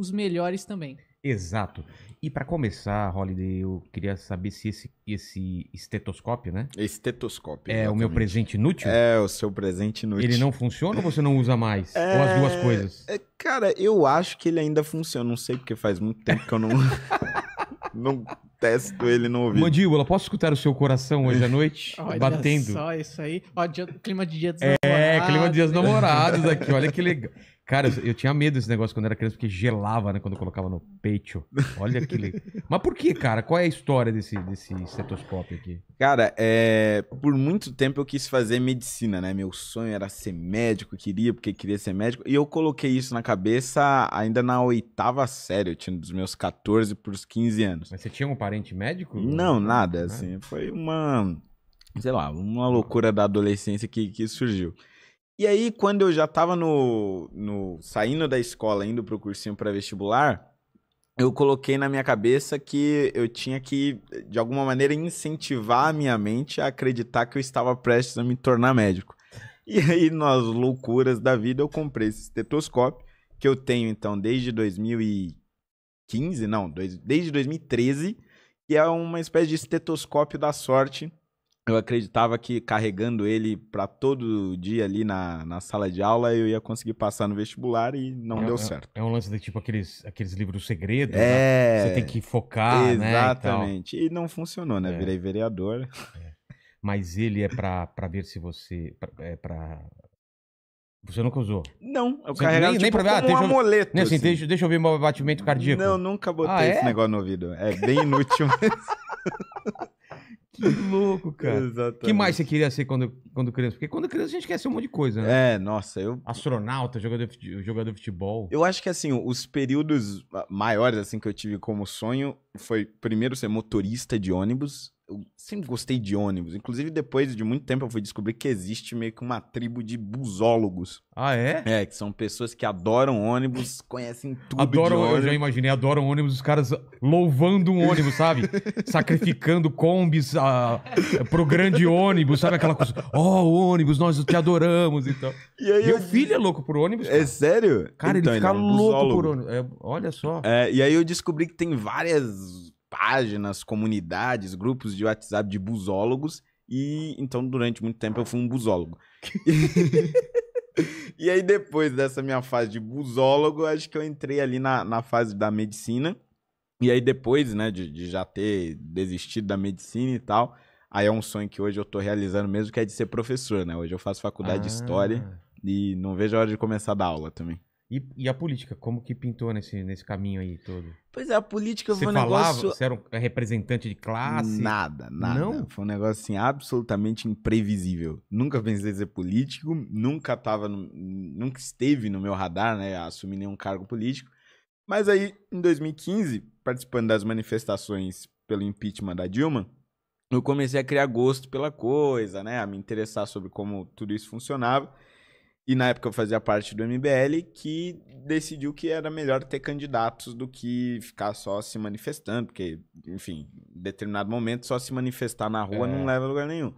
os melhores também. Exato. E pra começar, Holiday, eu queria saber se esse estetoscópio, né? Estetoscópio, É o meu exatamente. presente inútil? É o seu presente inútil. Ele não funciona ou você não usa mais? Ou as duas coisas? Cara, eu acho que ele ainda funciona. Não sei, porque faz muito tempo que eu não, não testo ele no ouvido. Mandíbula, posso escutar o seu coração hoje à noite? Olha Batendo. só isso aí. Ó, clima de dia dos É, namorados. clima de dias namorados aqui, olha que legal. Cara, eu tinha medo desse negócio quando era criança, porque gelava, né, quando eu colocava no peito. Olha que legal. Mas por que, cara? Qual é a história desse estetoscópio aqui? Cara, por muito tempo eu quis fazer medicina, né? Meu sonho era ser médico, porque queria ser médico. E eu coloquei isso na cabeça ainda na 8ª série, eu tinha dos meus 14 pros 15 anos. Mas você tinha um parente médico? Não, nada, assim, foi uma, sei lá, uma loucura da adolescência que surgiu. E aí, quando eu já tava saindo da escola, indo pro cursinho pré-vestibular, eu coloquei na minha cabeça que eu tinha que, de alguma maneira, incentivar a minha mente a acreditar que eu estava prestes a me tornar médico. E aí, nas loucuras da vida, eu comprei esse estetoscópio, que eu tenho, então, desde 2015, não, desde 2013, que é uma espécie de estetoscópio da sorte. Eu acreditava que carregando ele para todo dia ali na sala de aula eu ia conseguir passar no vestibular e não deu certo. É um lance de tipo aqueles livros segredos, né? Você tem que focar, exatamente. Né? E não funcionou, né? Virei vereador. Mas ele é pra ver se você... Você nunca usou? Não, eu carregava nem tipo pra ver, como um amuleto. Nem assim, assim. deixa eu ver meu batimento cardíaco. Não, nunca botei esse negócio no ouvido. É bem inútil mesmo. Que louco, cara. Exatamente. Que mais você queria ser quando criança? Porque quando criança a gente quer ser um monte de coisa, né? Nossa, Astronauta, jogador de futebol. Eu acho que, assim, os períodos maiores, assim, que eu tive como sonho foi, primeiro, ser motorista de ônibus. Eu sempre gostei de ônibus. Inclusive, depois de muito tempo, eu fui descobrir que existe meio que uma tribo de busólogos. Ah, é? Que são pessoas que adoram ônibus, conhecem tudo de Eu ônibus. já imaginei, adoram ônibus, os caras louvando um ônibus, sabe? Sacrificando combis pro grande ônibus, sabe aquela coisa? Ônibus, nós te adoramos e tal. E aí Meu filho é louco por ônibus, cara. É sério? Cara, então, ele fica é um louco busólogo. por ônibus. Olha só. E aí eu descobri que tem várias páginas, comunidades, grupos de WhatsApp de busólogos. E então, durante muito tempo, eu fui um busólogo. E aí, depois dessa minha fase de busólogo, acho que eu entrei ali na fase da medicina. E aí, depois, né, de já ter desistido da medicina e tal, aí é um sonho que hoje eu tô realizando mesmo, que é de ser professor, né? Hoje eu faço faculdade de História e não vejo a hora de começar a dar aula também. E a política, como que pintou nesse caminho aí todo? Pois é, a política foi um falava, negócio... Você era um representante de classe? Nada. Não? Foi um negócio, assim, absolutamente imprevisível. Nunca pensei em ser político, nunca esteve no meu radar, né, assumir nenhum cargo político. Mas aí, em 2015, participando das manifestações pelo impeachment da Dilma, eu comecei a criar gosto pela coisa, né, a me interessar sobre como tudo isso funcionava. E na época eu fazia parte do MBL, que decidiu que era melhor ter candidatos do que ficar só se manifestando, porque, enfim, em determinado momento só se manifestar na rua não leva a lugar nenhum.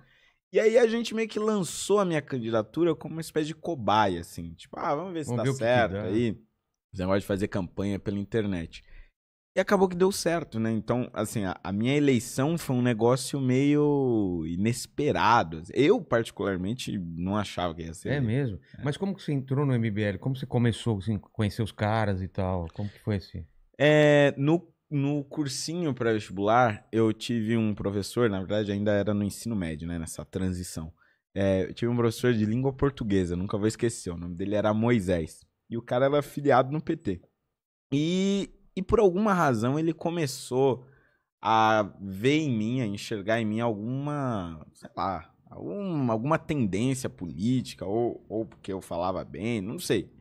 E aí a gente meio que lançou a minha candidatura como uma espécie de cobaia, assim. Tipo, vamos ver se dá certo aí. Esse negócio de fazer campanha pela internet. E acabou que deu certo, né? Então, assim, a minha eleição foi um negócio meio inesperado. Eu, particularmente, não achava que ia ser. É mesmo? Mas como que você entrou no MBL? Como você começou assim, a conhecer os caras e tal? Como que foi assim? No cursinho pré-vestibular, eu tive um professor, na verdade ainda era no ensino médio, né? Nessa transição. Eu tive um professor de língua portuguesa, nunca vou esquecer. O nome dele era Moisés. E o cara era afiliado no PT. E por alguma razão ele começou a ver em mim, a enxergar em mim alguma, sei lá, alguma tendência política, ou porque eu falava bem, não sei.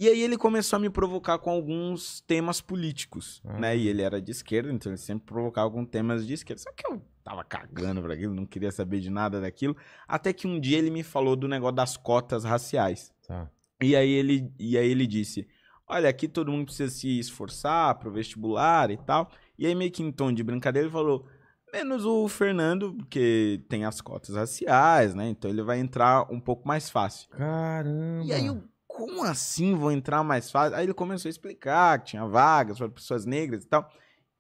E aí ele começou a me provocar com alguns temas políticos, né? E ele era de esquerda, então ele sempre provocava com temas de esquerda. Só que eu tava cagando pra aquilo, não queria saber de nada daquilo. Até que um dia ele me falou do negócio das cotas raciais. Tá. E aí ele disse... Olha, aqui todo mundo precisa se esforçar pro vestibular e tal. E aí, meio que em tom de brincadeira, ele falou... Menos o Fernando, porque tem as cotas raciais, né? Então ele vai entrar um pouco mais fácil. Caramba! E aí eu como assim vão entrar mais fácil? Aí ele começou a explicar que tinha vagas para pessoas negras e tal.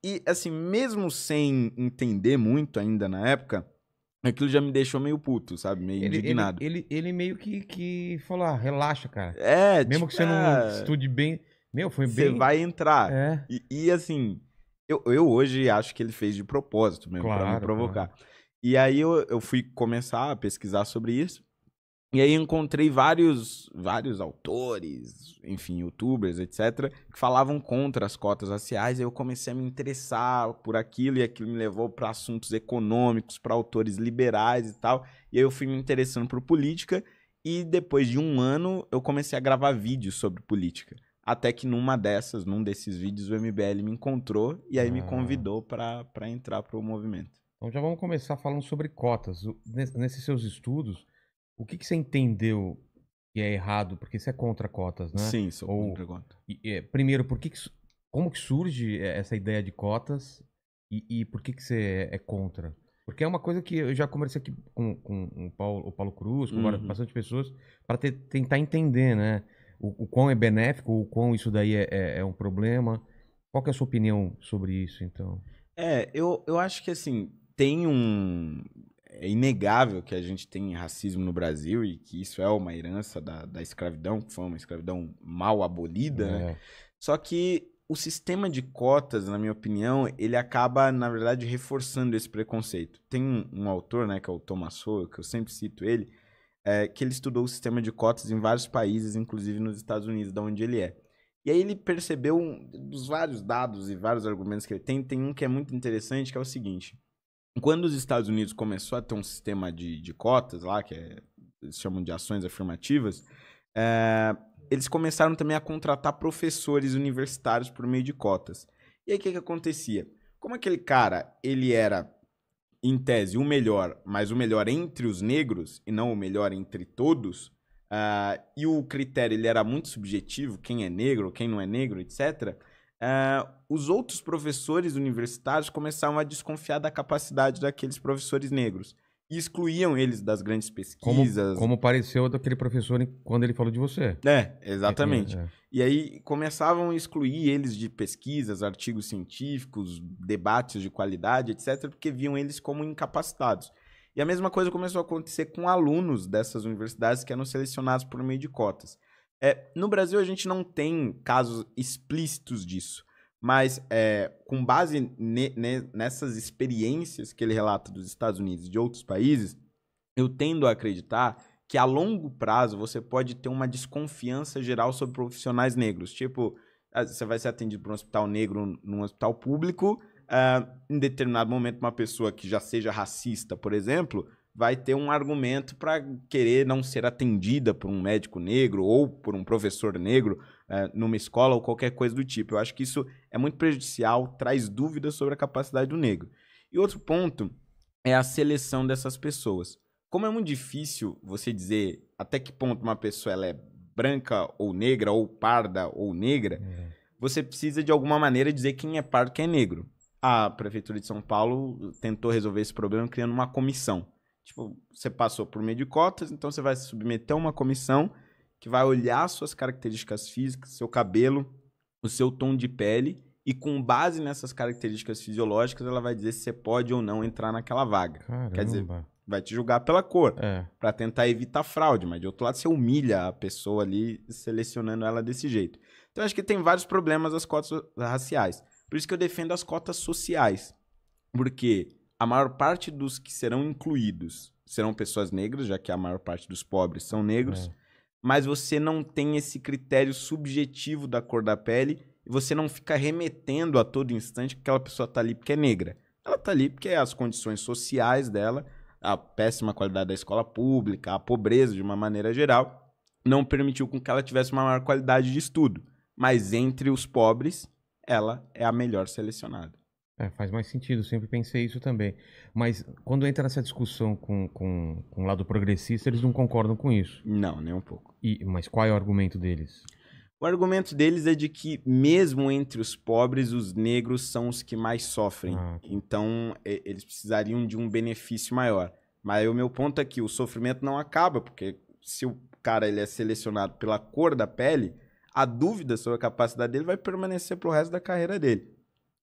E, assim, mesmo sem entender muito ainda na época, aquilo já me deixou meio puto, sabe? Meio indignado. Ele meio que falou, relaxa, cara. Mesmo Tipo, que você não estude bem... Meu, foi você bem... vai entrar. É. E assim, eu hoje acho que ele fez de propósito mesmo, pra me Claro, provocar. claro. E aí eu fui começar a pesquisar sobre isso. E aí encontrei vários autores, enfim, youtubers, etc., que falavam contra as cotas raciais. E eu comecei a me interessar por aquilo, e aquilo me levou para assuntos econômicos, para autores liberais e tal. E aí eu fui me interessando por política, e depois de um ano eu comecei a gravar vídeos sobre política. Até que num desses vídeos, o MBL me encontrou e aí me convidou para entrar pro movimento. Então já vamos começar falando sobre cotas. Nesses seus estudos, o que você entendeu que é errado? Porque você é contra cotas, né? Sim, sou contra cota. Primeiro, como que surge essa ideia de cotas e por que você é contra? Porque é uma coisa que eu já conversei aqui com o Paulo Cruz, com bastante pessoas, para tentar entender, né? O quão é benéfico, o quão isso daí é um problema. Qual que é a sua opinião sobre isso, então? Eu acho que, assim, é inegável que a gente tem racismo no Brasil e que isso é uma herança da escravidão, que foi uma escravidão mal abolida, né? Só que o sistema de cotas, na minha opinião, ele acaba, na verdade, reforçando esse preconceito. Tem um autor, né, que é o Thomas Sowell, que eu sempre cito ele, que ele estudou o sistema de cotas em vários países, inclusive nos Estados Unidos, de onde ele é. E aí ele percebeu, dos vários dados e vários argumentos que ele tem um que é muito interessante, que é o seguinte: quando os Estados Unidos começou a ter um sistema de cotas lá, eles chamam de ações afirmativas, eles começaram também a contratar professores universitários por meio de cotas. E aí o que acontecia? Como aquele cara, ele era, em tese, o melhor, mas o melhor entre os negros e não o melhor entre todos, e o critério ele era muito subjetivo, quem é negro, quem não é negro, etc., os outros professores universitários começaram a desconfiar da capacidade daqueles professores negros e excluíam eles das grandes pesquisas. Como pareceu daquele professor quando ele falou de você. Exatamente. E aí começavam a excluir eles de pesquisas, artigos científicos, debates de qualidade, etc., porque viam eles como incapacitados. E a mesma coisa começou a acontecer com alunos dessas universidades que eram selecionados por meio de cotas. No Brasil, a gente não tem casos explícitos disso, mas com base nessas experiências que ele relata dos Estados Unidos e de outros países, eu tendo a acreditar que a longo prazo você pode ter uma desconfiança geral sobre profissionais negros. Tipo, você vai ser atendido por um hospital negro num hospital público, em determinado momento uma pessoa que já seja racista, por exemplo, vai ter um argumento para querer não ser atendida por um médico negro ou por um professor negro numa escola ou qualquer coisa do tipo. Eu acho que isso é muito prejudicial, traz dúvidas sobre a capacidade do negro. E outro ponto é a seleção dessas pessoas. Como é muito difícil você dizer até que ponto uma pessoa ela é branca ou negra, ou parda ou negra, você precisa de alguma maneira dizer quem é pardo e quem é negro. A Prefeitura de São Paulo tentou resolver esse problema criando uma comissão. Tipo, você passou por meio de cotas, então você vai se submeter a uma comissão que vai olhar suas características físicas, seu cabelo, o seu tom de pele, e com base nessas características fisiológicas, ela vai dizer se você pode ou não entrar naquela vaga. Caramba. Quer dizer, vai te julgar pela cor, para tentar evitar fraude, mas de outro lado você humilha a pessoa ali, selecionando ela desse jeito. Então, acho que tem vários problemas as cotas raciais. Por isso que eu defendo as cotas sociais, porque a maior parte dos que serão incluídos serão pessoas negras, já que a maior parte dos pobres são negros, mas você não tem esse critério subjetivo da cor da pele e você não fica remetendo a todo instante que aquela pessoa está ali porque é negra. Ela está ali porque as condições sociais dela, a péssima qualidade da escola pública, a pobreza de uma maneira geral, não permitiu com que ela tivesse uma maior qualidade de estudo. Mas entre os pobres, ela é a melhor selecionada. Faz mais sentido, sempre pensei isso também. Mas quando entra nessa discussão com o lado progressista, eles não concordam com isso. Não, nem um pouco. Mas qual é o argumento deles? O argumento deles é de que, mesmo entre os pobres, os negros são os que mais sofrem. Então, eles precisariam de um benefício maior. Mas o meu ponto é que o sofrimento não acaba, porque se cara ele é selecionado pela cor da pele, a dúvida sobre a capacidade dele vai permanecer pro resto da carreira dele.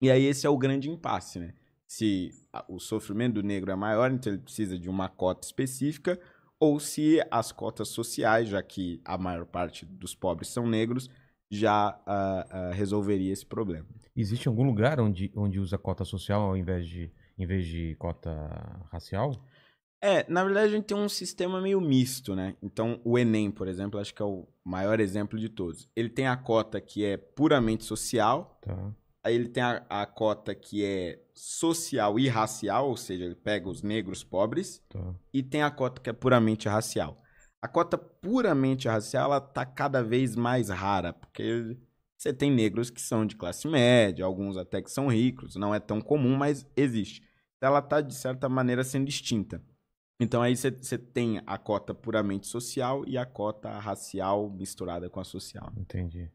E aí esse é o grande impasse, né? Se o sofrimento do negro é maior, então ele precisa de uma cota específica, ou se as cotas sociais, já que a maior parte dos pobres são negros, já resolveria esse problema. Existe algum lugar onde usa cota social ao invés de cota racial? Na verdade a gente tem um sistema meio misto, né? Então o Enem, por exemplo, acho que é o maior exemplo de todos. Ele tem a cota que é puramente social, Tá. aí ele tem a cota que é social e racial, ou seja, ele pega os negros pobres, Tá. e tem a cota que é puramente racial. A cota puramente racial, ela tá cada vez mais rara, porque você tem negros que são de classe média, alguns até que são ricos, não é tão comum, mas existe. Então ela tá, de certa maneira, sendo extinta. Então aí você tem a cota puramente social e a cota racial misturada com a social. Entendi.